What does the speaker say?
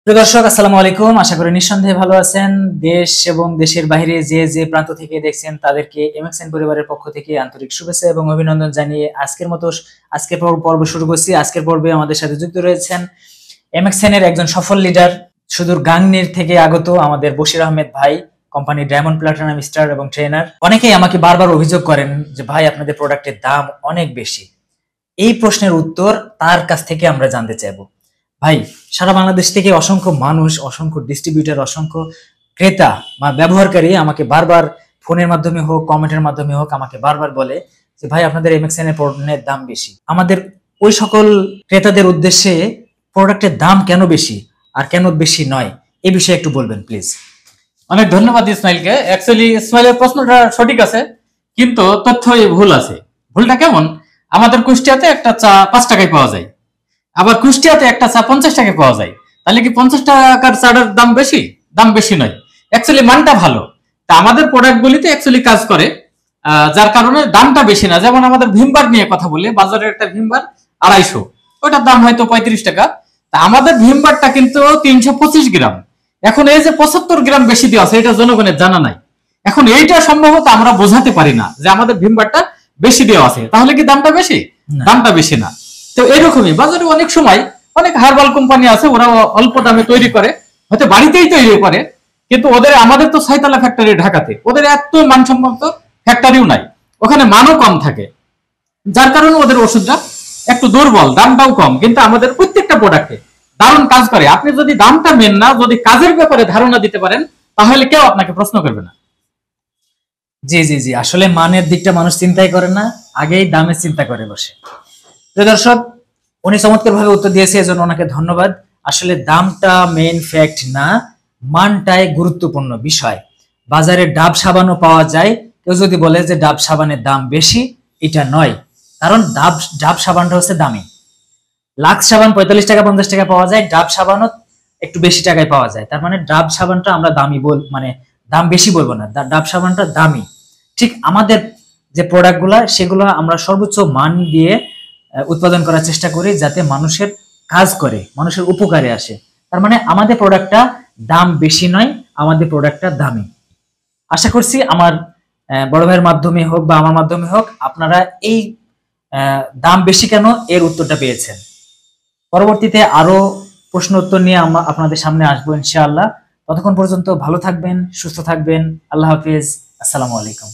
প্রিয় দর্শক, আসসালামু আলাইকুম। আশা করি নিঃসন্দেহে ভালো আছেন। দেশ এবং দেশের বাইরে যে যে প্রান্ত থেকে দেখছেন তাদেরকে এমএক্সএন পরিবারের পক্ষ থেকে আন্তরিক শুভেচ্ছা এবং অভিনন্দন জানিয়ে আজকের পর্ব শুরু করছি। আজকের পর্বে আমাদের সাথে যুক্ত রয়েছেন এমএক্সএন এর একজন সফল লিডার, সুদূর গাংনীর থেকে আগত আমাদের বশির আহমেদ ভাই, কোম্পানি ডায়মন্ড প্লাটিনাম স্টার এবং ট্রেনার। অনেকেই আমাকে বারবার অভিযোগ করেন যে ভাই, আপনাদের প্রোডাক্টের দাম অনেক বেশি। এই প্রশ্নের উত্তর তার কাছ থেকে আমরা জানতে চাইবো। ভাই, সারা বাংলাদেশ থেকে অসংখ্য মানুষ, অসংখ্য ডিস্ট্রিবিউটর, অসংখ্য ক্রেতা বা ব্যবহারকারী আমাকে বারবার ফোনের মাধ্যমে হোক, কমেন্টের মাধ্যমে হোক, আমাকে বারবার বলে যে ভাই, আপনাদের এমএক্সএন এর পণ্যের দাম বেশি। আমাদের ওই সকল ক্রেতাদের উদ্দেশ্যে প্রোডাক্টের দাম কেন বেশি আর কেন বেশি নয়, এই বিষয়ে একটু বলবেন প্লিজ। অনেক ধন্যবাদ ইসমাইলকে। অ্যাকচুয়ালি ইসমাইলের প্রশ্নটা সঠিক আছে, কিন্তু তথ্য ভুল আছে। ভুলটা কেমন? আমাদের কুষ্টিয়াতে একটা চা 5 টাকায় পাওয়া যায়, আবার কুষ্টিয়াতে একটা চা 50 টাকায় পাওয়া যায়। তাহলে কি 50 টাকার চাটার দাম বেশি? দাম বেশি নয়, অ্যাকচুয়ালি মানটা ভালো। তা আমাদের প্রোডাক্ট গুলিতে অ্যাকচুয়ালি কাজ করে, যার কারণে দামটা বেশি না। যেমন আমাদের ভিমবার নিয়ে কথা বলি, বাজারের একটা ভিমবার 250, ওটার দাম হয়তো 35 টাকা। তা আমাদের ভিমবারটা কিন্তু 325 গ্রাম। এখন এই যে 75 গ্রাম বেশি দেওয়া আছে, এটা জনগণের জানা নাই। এখন এইটা সম্ভবত আমরা বোঝাতে পারি না যে আমাদের ভিমবারটা বেশি দেওয়া আছে, তাহলে কি দামটা বেশি? দামটা বেশি না। তো এরকমই বাজারে অনেক সময় অনেক হার্বাল কোম্পানি আছে, ওরা অল্প দামে তৈরি করে, হয়তো বাড়িতেই তৈরি করে, কিন্তু আমাদের তো ছয়তলা ফ্যাক্টরি ঢাকাতে, ওদের এত মানসম্মত ফ্যাক্টরিও নাই, ওখানে মানও কম থাকে, যার কারণে ওদের ওষুধটা একটু দুর্বল, দামটাও কম। কিন্তু আমাদের প্রত্যেকটা প্রোডাক্টে দারুণ কাজ করে। আপনি যদি দামটা মেন না, যদি কাজের ব্যাপারে ধারণা দিতে পারেন, তাহলে কেউ আপনাকে প্রশ্ন করবে না। জি জি জি, আসলে মানের দিকটা মানুষ চিন্তাই করে না, আগেই দামের চিন্তা করে বসে। প্রিয় দর্শক, উনি চমৎকার ভাবে উত্তর দিয়েছে, এজন্য ওনাকে ধন্যবাদ। আসলে দামটা মেইন ফ্যাক্ট না, মানটাই গুরুত্বপূর্ণ বিষয়। বাজারে ডাব সাবানও পাওয়া যায়, কেউ যদি বলে যে ডাব সাবানের দাম বেশি, এটা নয়। কারণ ডাব সাবানটা হচ্ছে দামি। লাক্স সাবান 45 টাকা 50 টাকা পাওয়া যায়, ডাব সাবানও একটু বেশি টাকায় পাওয়া যায়। তার মানে ডাব সাবানটা আমরা দামি মানে দাম বেশি বলবো না, ডাব সাবানটা দামি। ঠিক আমাদের যে প্রোডাক্ট গুলা, সেগুলো আমরা সর্বোচ্চ মান দিয়ে উৎপাদন করার চেষ্টা করি, যাতে মানুষের কাজ করে, মানুষের উপকারে আসে। তার মানে আমাদের প্রোডাক্টটা দাম বেশি নয়, আমাদের প্রোডাক্টটা দামি। আশা করছি আমার বড় ভাইয়ের মাধ্যমে হোক বা আমার মাধ্যমে হোক, আপনারা এই দাম বেশি কেন এর উত্তরটা পেয়েছেন। পরবর্তীতে আরো প্রশ্ন উত্তর নিয়ে আমরা আপনাদের সামনে আসবো ইনশাআল্লাহ। ততক্ষণ পর্যন্ত ভালো থাকবেন, সুস্থ থাকবেন। আল্লাহ হাফিজ, আসসালামু আলাইকুম।